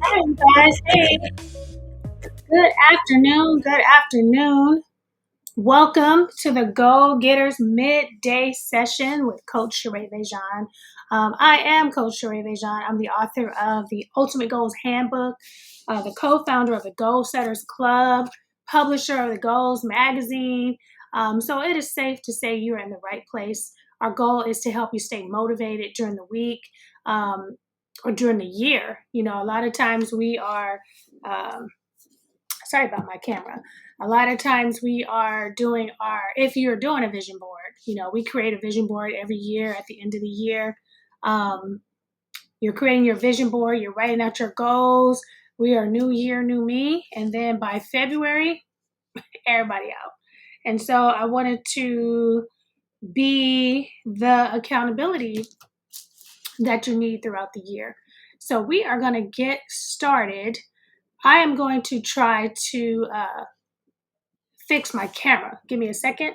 Hi, you guys. Hey, good afternoon. Good afternoon. Welcome to the Go Getters Midday Session with Coach Sheréa. I am Coach Sheréa. I'm the author of the Ultimate Goals Handbook, the co-founder of the Goal Setters Club, publisher of the Goals magazine. So it is safe to say you're in the right place. Our goal is to help you stay motivated during the week or during the year. You know, a lot of times we are. Um, Sorry about my camera. A lot of times we are doing if you're doing a vision board, you know, we create a vision board every year at the end of the year. Um, you're creating your vision board, you're writing out your goals. We are new year, new me. And then by February, everybody out. And so I wanted to be the accountability that you need throughout the year. So we are going to get started. I am going to try to fix my camera. Give me a second.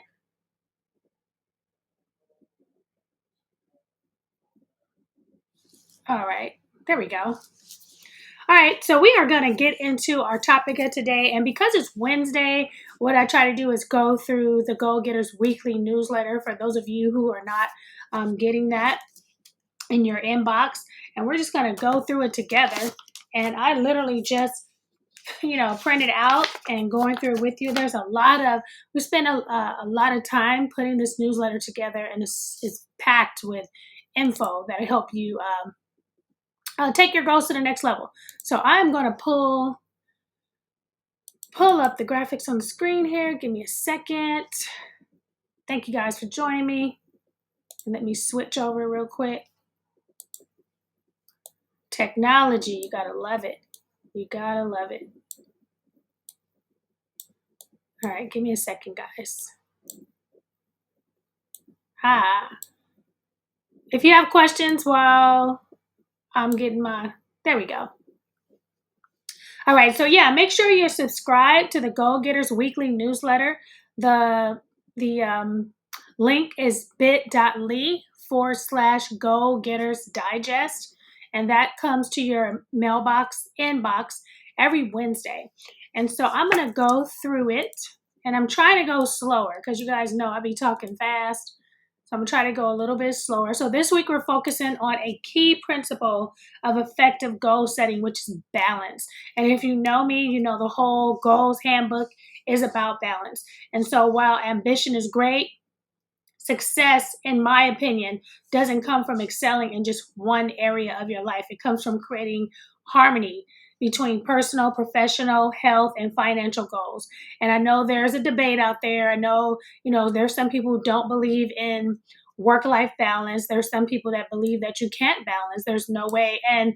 All right, there we go. All right, so we are going to get into our topic of today. And because it's Wednesday, what I try to do is go through the Goal Getters weekly newsletter for those of you who are not getting that in your inbox. And we're just going to go through it together. And I literally just print it out and going through it with you. There's we spend a lot of time putting this newsletter together, and it's packed with info that'll help you take your goals to the next level. So I'm going to pull up the graphics on the screen here. Give me a second. Thank you guys for joining me. And let me switch over real quick. Technology, you gotta love it. You gotta love it. All right, give me a second, guys. If you have questions while I'm getting there we go. All right, so yeah, make sure you're subscribed to the Goal Getters weekly newsletter. The link is bit.ly/Goal Getters Digest, and that comes to your inbox every Wednesday. And so I'm gonna go through it, and I'm trying to go slower because you guys know I be talking fast. So I'm going to try to go a little bit slower. So this week we're focusing on a key principle of effective goal setting, which is balance. And if you know me, you know the whole Goals Handbook is about balance. And so while ambition is great, success, in my opinion, doesn't come from excelling in just one area of your life. It comes from creating harmony between personal, professional, health, and financial goals. And I know there's a debate out there. I know, there's some people who don't believe in work-life balance. There's some people that believe that you can't balance. There's no way. And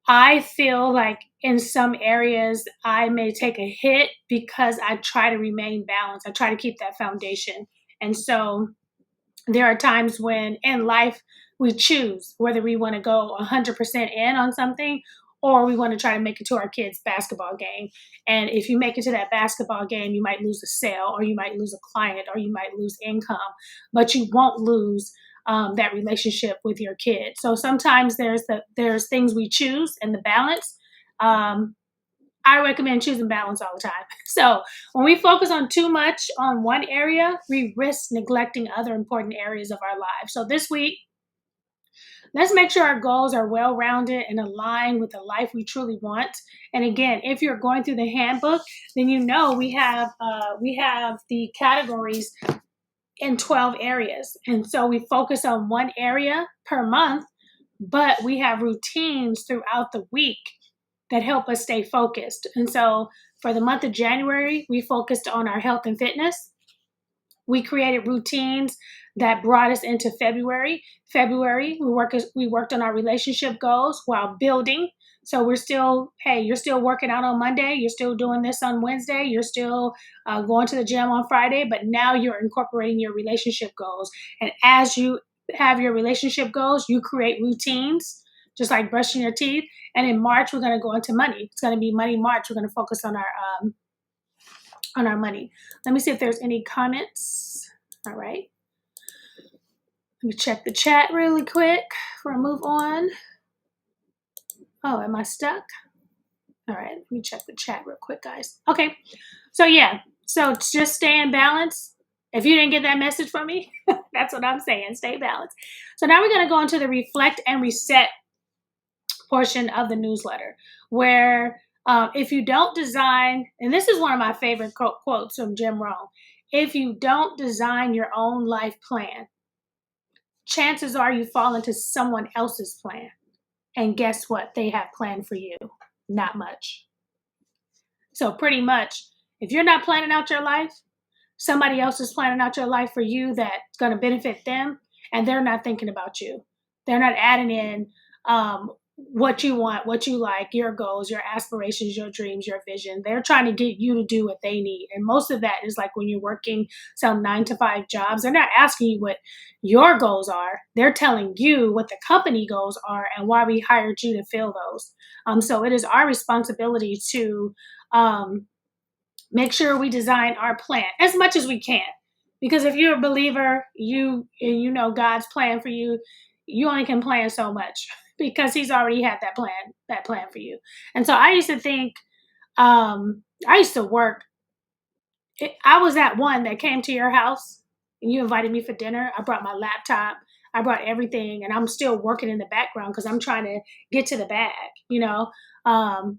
I feel like in some areas I may take a hit because I try to remain balanced. I try to keep that foundation. And so there are times when in life we choose whether we want to go 100% in on something or we want to try to make it to our kids' basketball game. And if you make it to that basketball game, you might lose a sale or you might lose a client or you might lose income, but you won't lose that relationship with your kid. So sometimes there's things we choose and the balance. I recommend choosing balance all the time. So when we focus on too much on one area, we risk neglecting other important areas of our lives. So this week, let's make sure our goals are well-rounded and aligned with the life we truly want. And again, if you're going through the handbook, then we have the categories in 12 areas. And so we focus on one area per month, but we have routines throughout the week that help us stay focused. And so for the month of January, we focused on our health and fitness. We created routines that brought us into February. We worked on our relationship goals while building. So we're still, hey, you're still working out on Monday. You're still doing this on Wednesday. You're still going to the gym on Friday. But now you're incorporating your relationship goals. And as you have your relationship goals, you create routines, just like brushing your teeth. And in March, we're going to go into money. It's going to be Money March. We're going to focus on our money. Let me see if there's any comments. All right. Let me check the chat really quick before I move on. Oh, am I stuck? All right, let me check the chat real quick, guys. Okay, so yeah, so just stay in balance. If you didn't get that message from me, that's what I'm saying, stay balanced. So now we're gonna go into the reflect and reset portion of the newsletter, where if you don't design, and this is one of my favorite quotes from Jim Rohn, if you don't design your own life plan, chances are you fall into someone else's plan. And guess what they have planned for you? Not much. So pretty much, if you're not planning out your life, somebody else is planning out your life for you that's going to benefit them, and they're not thinking about you. They're not adding in what you want, what you like, your goals, your aspirations, your dreams, your vision. They're trying to get you to do what they need. And most of that is like when you're working some 9-to-5 jobs, they're not asking you what your goals are. They're telling you what the company goals are and why we hired you to fill those. So it is our responsibility to make sure we design our plan as much as we can. Because if you're a believer, you know God's plan for you, you only can plan so much because he's already had that plan for you. And so I used to think, I used to work. I was that one that came to your house and you invited me for dinner. I brought my laptop, I brought everything, and I'm still working in the background because I'm trying to get to the bag,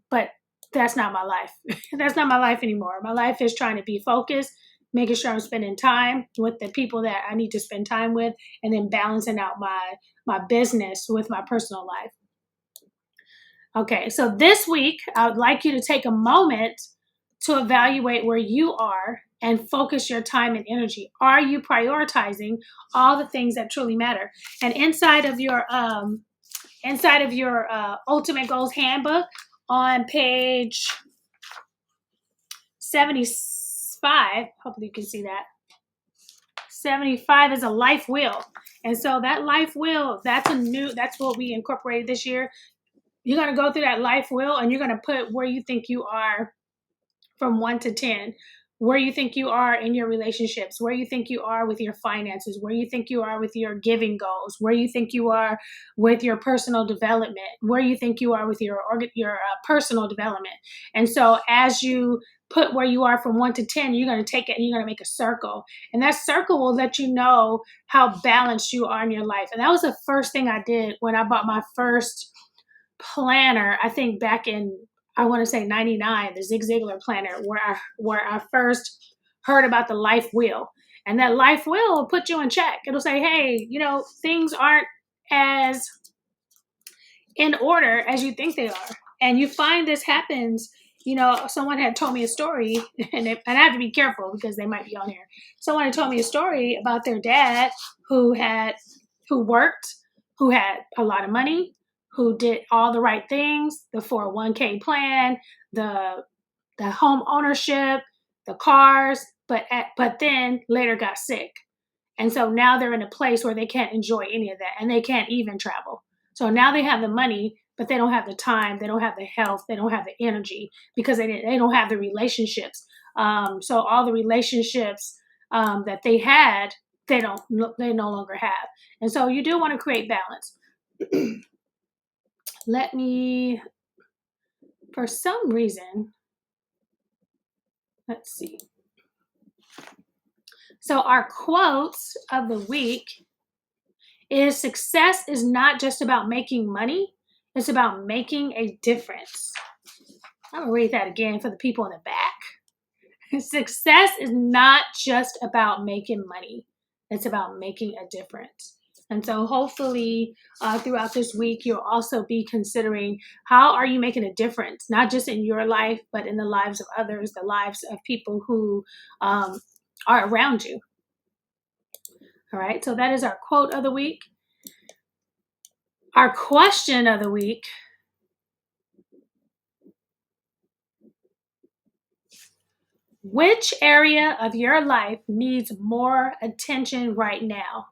But that's not my life. That's not my life anymore. My life is trying to be focused, making sure I'm spending time with the people that I need to spend time with, and then balancing out my business with my personal life. Okay, so this week, I would like you to take a moment to evaluate where you are and focus your time and energy. Are you prioritizing all the things that truly matter? And inside of your Ultimate Goals Handbook on page 75, hopefully you can see that. 75 is a life wheel. And so that life wheel, that's what we incorporated this year. You're going to go through that life wheel and you're going to put where you think you are from 1 to 10, where you think you are in your relationships, where you think you are with your finances, where you think you are with your giving goals, where you think you are with your personal development, where you think you are with your personal development. And so as you put where you are from 1 to 10, you're going to take it and you're going to make a circle. And that circle will let you know how balanced you are in your life. And that was the first thing I did when I bought my first planner, I think back in, I want to say 99, the Zig Ziglar planner, where I first heard about the life wheel. And that life wheel will put you in check. It'll say, hey, things aren't as in order as you think they are. And you find this happens, someone had told me a story, and I have to be careful because they might be on here. Someone had told me a story about their dad who worked, who had a lot of money, who did all the right things, the 401k plan, the home ownership, the cars, but then later got sick. And so now they're in a place where they can't enjoy any of that and they can't even travel. So now they have the money, but they don't have the time, they don't have the health, they don't have the energy because they don't have the relationships. So all the relationships that they had, they no longer have. And so you do want to create balance. For some reason, let's see. So our quotes of the week is success is not just about making money, it's about making a difference. I'm going to read that again for the people in the back. Success is not just about making money, it's about making a difference. And so hopefully throughout this week, you'll also be considering how are you making a difference, not just in your life, but in the lives of others, the lives of people who are around you. All right, so that is our quote of the week. Our question of the week: which area of your life needs more attention right now?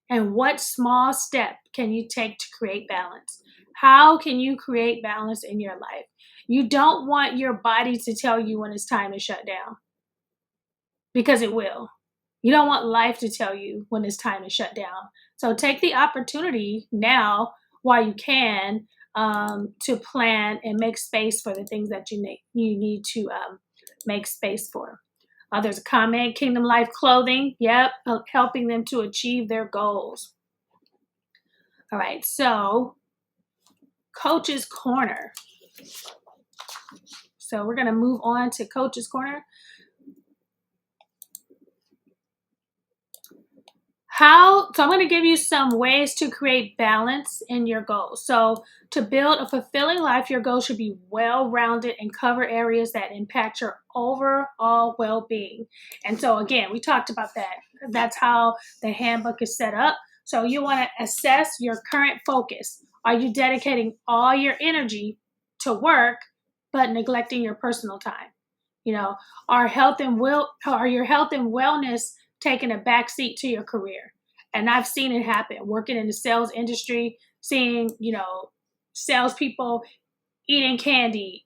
And what small step can you take to create balance? How can you create balance in your life? You don't want your body to tell you when it's time to shut down, because it will. You don't want life to tell you when it's time to shut down. So take the opportunity now while you can, to plan and make space for the things that you need to make space for. There's a comment: Kingdom Life Clothing. Yep, helping them to achieve their goals. All right, so Coach's Corner. So we're going to move on to Coach's Corner. So I'm going to give you some ways to create balance in your goals. So to build a fulfilling life, your goals should be well-rounded and cover areas that impact your overall well-being. And so again, we talked about that. That's how the handbook is set up. So you want to assess your current focus. Are you dedicating all your energy to work, but neglecting your personal time? You know, are your health and wellness taking a backseat to your career? And I've seen it happen working in the sales industry, seeing, salespeople eating candy,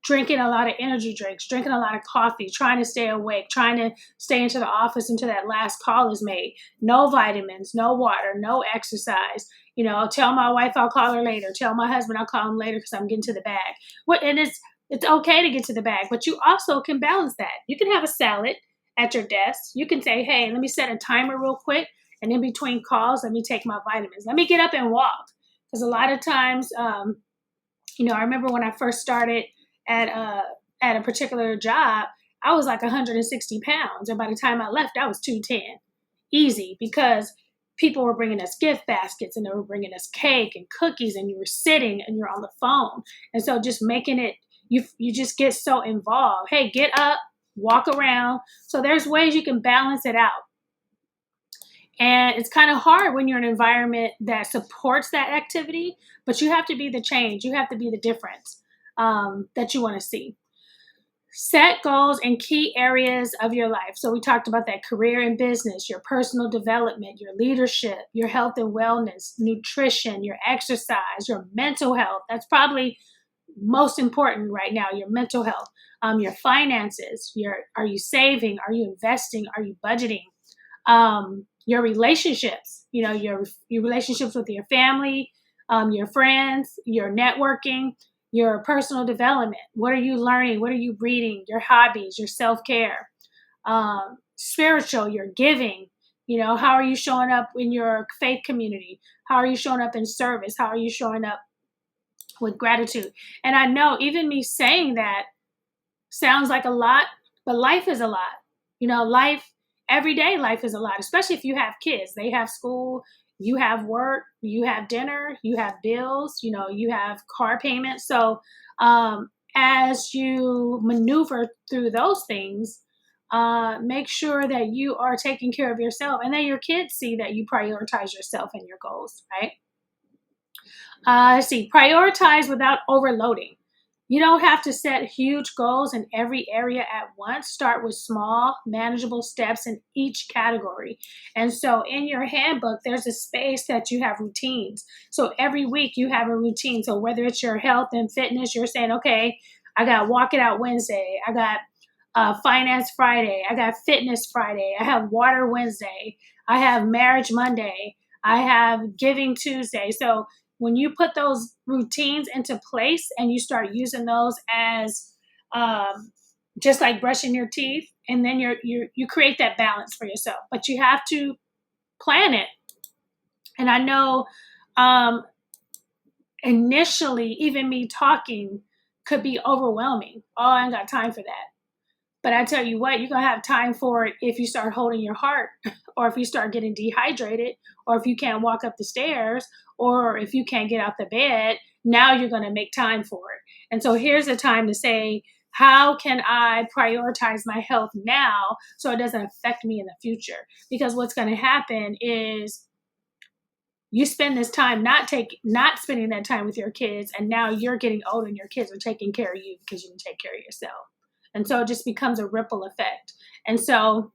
drinking a lot of energy drinks, drinking a lot of coffee, trying to stay awake, trying to stay into the office until that last call is made. No vitamins, no water, no exercise. Tell my wife I'll call her later. Tell my husband I'll call him later because I'm getting to the bag. And it's okay to get to the bag, but you also can balance that. You can have a salad at your desk. You can say, hey, let me set a timer real quick. And in between calls, let me take my vitamins. Let me get up and walk. Because a lot of times, I remember when I first started at a particular job, I was like 160 pounds. And by the time I left, I was 210. Easy, because people were bringing us gift baskets and they were bringing us cake and cookies, and you were sitting and you're on the phone. And so just making it, you just get so involved. Hey, get up, walk around. So there's ways you can balance it out. And it's kind of hard when you're in an environment that supports that activity, but you have to be the change. You have to be the difference that you want to see. Set goals in key areas of your life. So we talked about that: career and business, your personal development, your leadership, your health and wellness, nutrition, your exercise, your mental health. That's probably most important right now, your mental health, your finances, are you saving? Are you investing? Are you budgeting? Your relationships, your relationships with your family, your friends, your networking, your personal development. What are you learning? What are you reading? Your hobbies, your self-care, spiritual, your giving. How are you showing up in your faith community? How are you showing up in service? How are you showing up with gratitude? And I know even me saying that sounds like a lot, but life is a lot. Everyday life is a lot, especially if you have kids. They have school, you have work, you have dinner, you have bills, you have car payments. So as you maneuver through those things, make sure that you are taking care of yourself, and then your kids see that you prioritize yourself and your goals, right? Let's see, prioritize without overloading. You don't have to set huge goals in every area at once. Start with small, manageable steps in each category. And so in your handbook, there's a space that you have routines. So every week you have a routine. So whether it's your health and fitness, you're saying, okay, I got Walk It Out Wednesday. I got Finance Friday. I got Fitness Friday. I have Water Wednesday. I have Marriage Monday. I have Giving Tuesday. So when you put those routines into place and you start using those as just like brushing your teeth, and then you create that balance for yourself. But you have to plan it. And I know initially, even me talking could be overwhelming. Oh, I ain't got time for that. But I tell you what, you're going to have time for it if you start holding your heart, or if you start getting dehydrated, or if you can't walk up the stairs, or if you can't get out the bed. Now you're going to make time for it. And so here's the time to say, how can I prioritize my health now so it doesn't affect me in the future? Because what's going to happen is you spend this time not spending that time with your kids, and now you're getting older and your kids are taking care of you because you didn't take care of yourself. And so it just becomes a ripple effect. And so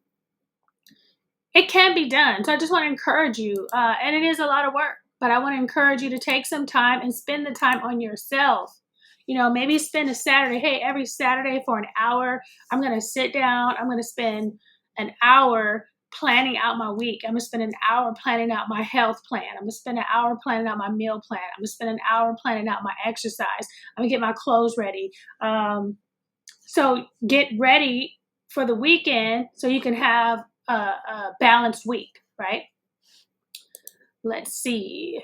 it can be done. So I just want to encourage you, and it is a lot of work, but I want to encourage you to take some time and spend the time on yourself. Maybe spend a Saturday. Hey, every Saturday for an hour, I'm going to sit down. I'm going to spend an hour planning out my week. I'm going to spend an hour planning out my health plan. I'm going to spend an hour planning out my meal plan. I'm going to spend an hour planning out my exercise. I'm going to get my clothes ready. So get ready for the weekend so you can have a balanced week, right? Let's see.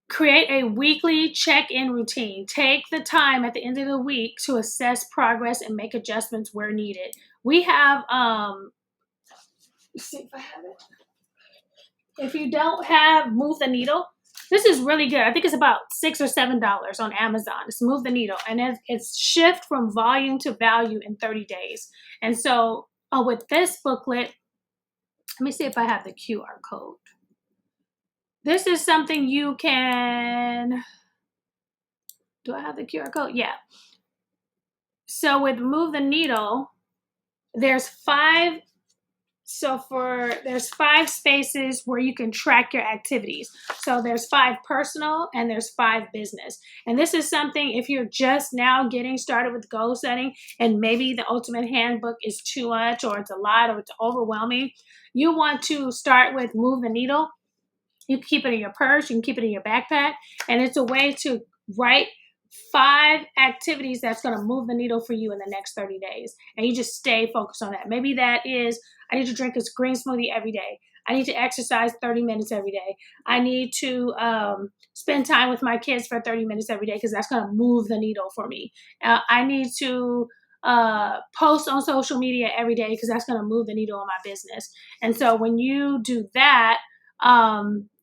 Create a weekly check-in routine. Take the time at the end of the week to assess progress and make adjustments where needed. We have, let's see if I have it. If you don't have Move the Needle, this is really good. I think it's about $6 or $7 on Amazon. It's Move the Needle, and it's shift from volume to value in 30 days. And so with this booklet, let me see if I have the QR code. This is something you can, do I have the QR code? Yeah. So with Move the Needle, there's five spaces where you can track your activities. So there's 5 personal and there's 5 business. And this is something, if you're just now getting started with goal setting and maybe the Ultimate Handbook is too much or it's a lot or it's overwhelming, you want to start with Move the Needle. You can keep it in your purse, you can keep it in your backpack, and it's a way to write 5 activities that's going to move the needle for you in the next 30 days. And you just stay focused on that. Maybe that is, I need to drink a green smoothie every day. I need to exercise 30 minutes every day. I need to spend time with my kids for 30 minutes every day because that's going to move the needle for me. I need to post on social media every day because that's going to move the needle on my business. And so when you do that,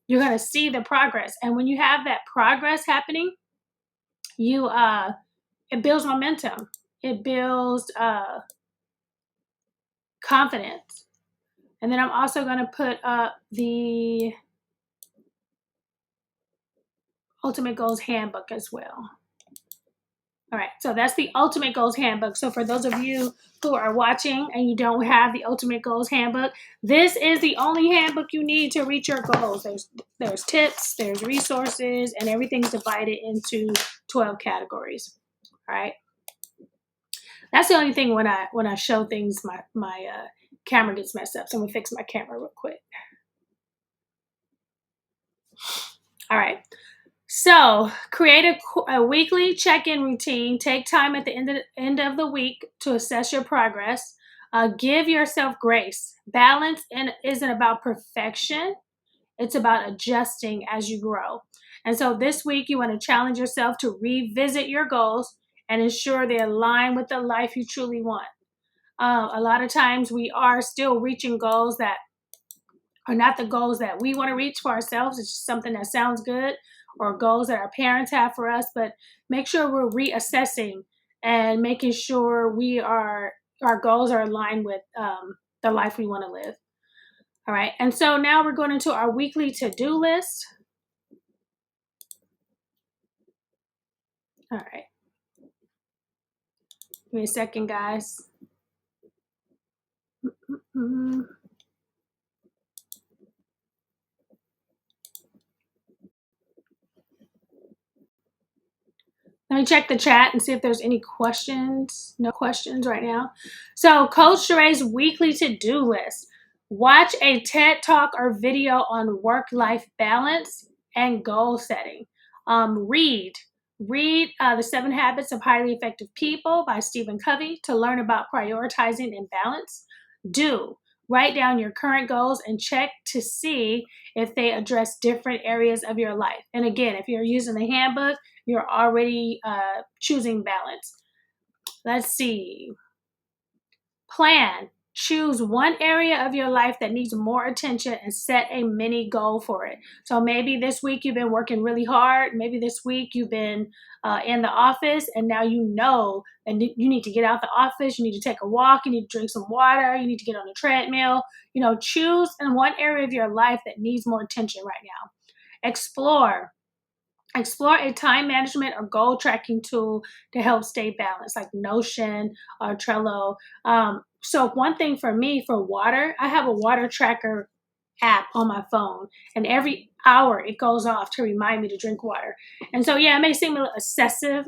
you're going to see the progress. And when you have that progress happening, it builds momentum. It builds confidence. And then I'm also going to put up the Ultimate Goals Handbook as well. All right, so that's the Ultimate Goals Handbook. So for those of you who are watching and you don't have the Ultimate Goals Handbook, this is the only handbook you need to reach your goals. There's tips, there's resources, and everything's divided into 12 categories. All right. That's the only thing when I show things, my camera gets messed up. So I'm gonna fix my camera real quick. All right. So create a weekly check-in routine. Take time at the end of the week to assess your progress. Give yourself grace. Balance isn't about perfection. It's about adjusting as you grow. And so this week you want to challenge yourself to revisit your goals and ensure they align with the life you truly want. A lot of times we are still reaching goals that are not the goals that we want to reach for ourselves. It's just something that sounds good, or goals that our parents have for us. But make sure we're reassessing and making sure our goals are aligned with the life we want to live. All right. And so now we're going into our weekly to-do list. All right. Give me a second, guys. Let me check the chat and see if there's any questions. No questions right now. So Coach Sheréa's weekly to-do list. Watch a TED Talk or video on work-life balance and goal setting. Read The 7 Habits of Highly Effective People by Stephen Covey to learn about prioritizing and balance. Write down your current goals and check to see if they address different areas of your life. And again, if you're using the handbook, you're already choosing balance. Let's see. Plan. Choose one area of your life that needs more attention and set a mini goal for it. So maybe this week you've been working really hard. Maybe this week you've been in the office, and now you know and you need to get out the office. You need to take a walk. You need to drink some water. You need to get on a treadmill. Choose in one area of your life that needs more attention right now. Explore. Explore a time management or goal tracking tool to help stay balanced, like Notion or Trello. So one thing for me, for water, I have a water tracker app on my phone, and every hour it goes off to remind me to drink water. And so, yeah, it may seem a little excessive,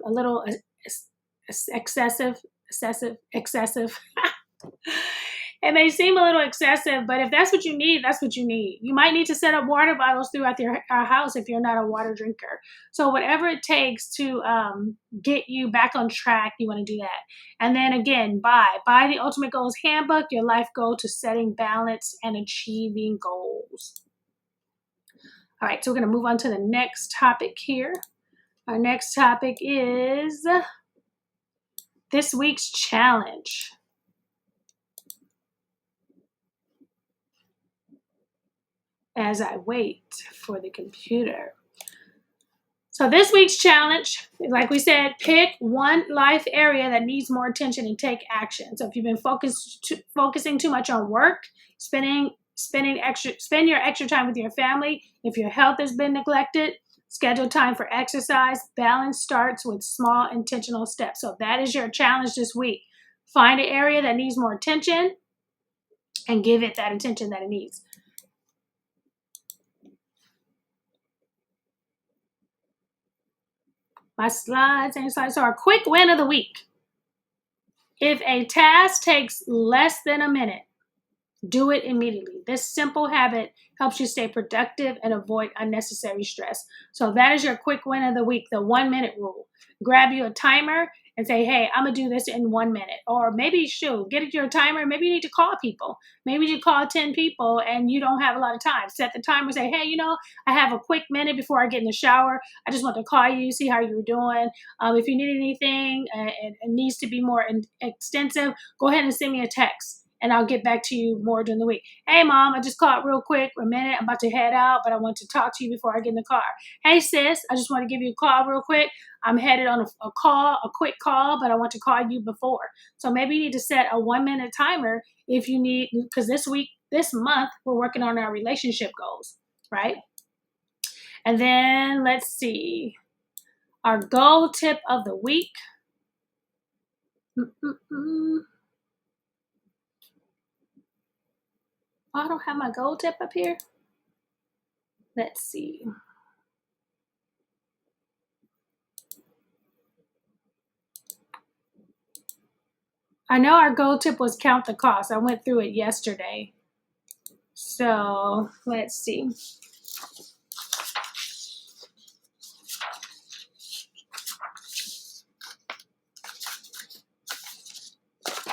excessive. It may seem a little excessive, but if that's what you need, that's what you need. You might need to set up water bottles throughout your house if you're not a water drinker. So whatever it takes to get you back on track, you want to do that. And then again, buy the Ultimate Goals Handbook, your life goal to setting balance and achieving goals. All right, so we're going to move on to the next topic here. Our next topic is this week's challenge. As I wait for the computer. So this week's challenge, like we said, pick one life area that needs more attention and take action. So if you've been focusing too much on work, spend your extra time with your family. If your health has been neglected, schedule time for exercise. Balance starts with small intentional steps. So that is your challenge this week. Find an area that needs more attention and give it that attention that it needs. My slides and slides. So our quick win of the week. If a task takes less than a minute, do it immediately. This simple habit helps you stay productive and avoid unnecessary stress. So that is your quick win of the week, the 1 minute rule. Grab you a timer and say, hey, I'm going to do this in 1 minute. Or maybe, get your timer. Maybe you need to call people. Maybe you call 10 people and you don't have a lot of time. Set the timer, say, hey, I have a quick minute before I get in the shower. I just want to call you, see how you're doing. If you need anything and it needs to be more extensive, go ahead and send me a text. And I'll get back to you more during the week. Hey, Mom, I just called real quick for a minute. I'm about to head out, but I want to talk to you before I get in the car. Hey, sis, I just want to give you a call real quick. I'm headed on a quick call, but I want to call you before. So maybe you need to set a 1 minute timer if you need, because this month, we're working on our relationship goals, right? And then let's see. Our goal tip of the week. I don't have my goal tip up here. Let's see. I know our goal tip was count the cost. I went through it yesterday. So let's see.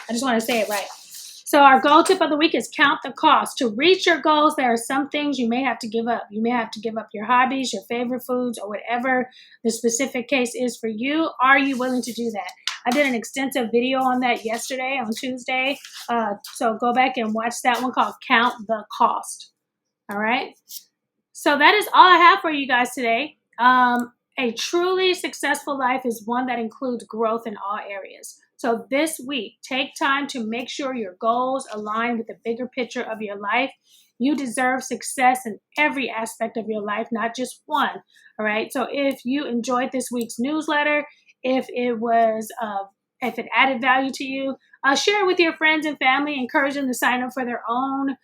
I just want to say it right. So our goal tip of the week is count the cost. To reach your goals, there are some things you may have to give up. You may have to give up your hobbies, your favorite foods, or whatever the specific case is for you. Are you willing to do that? I did an extensive video on that yesterday, on Tuesday. So go back and watch that one called Count the Cost. All right. So that is all I have for you guys today. A truly successful life is one that includes growth in all areas. So this week, take time to make sure your goals align with the bigger picture of your life. You deserve success in every aspect of your life, not just one. All right. So if you enjoyed this week's newsletter, if it added value to you, share it with your friends and family. Encourage them to sign up for their own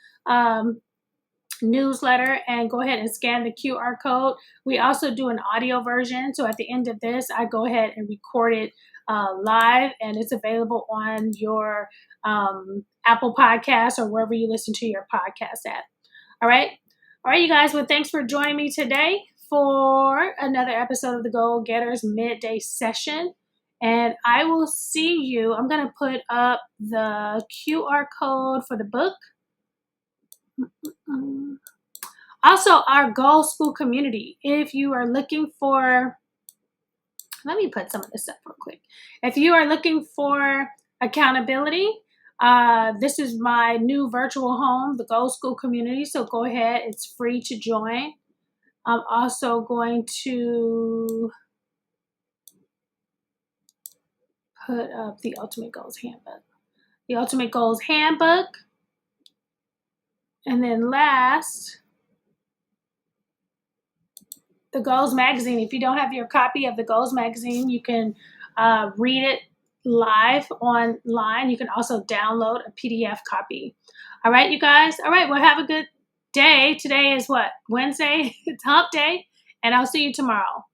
newsletter and go ahead and scan the QR code. We also do an audio version. So at the end of this, I go ahead and record it live, and it's available on your Apple Podcasts or wherever you listen to your podcast at. All right, you guys. Well, thanks for joining me today for another episode of the Goal Getters Midday Session. And I will see you. I'm going to put up the QR code for the book. Also, our Goal School community. If you are looking for, let me put some of this up real quick. If you are looking for accountability, This is my new virtual home, the Goals School community. So go ahead, it's free to join. I'm also going to put up the Ultimate Goals Handbook. The Ultimate Goals Handbook. And then last, the Goals Magazine. If you don't have your copy of the Goals Magazine, you can read it live online. You can also download a PDF copy. All right, you guys. All right, well, have a good day. Today is what? Wednesday? It's hump day. And I'll see you tomorrow.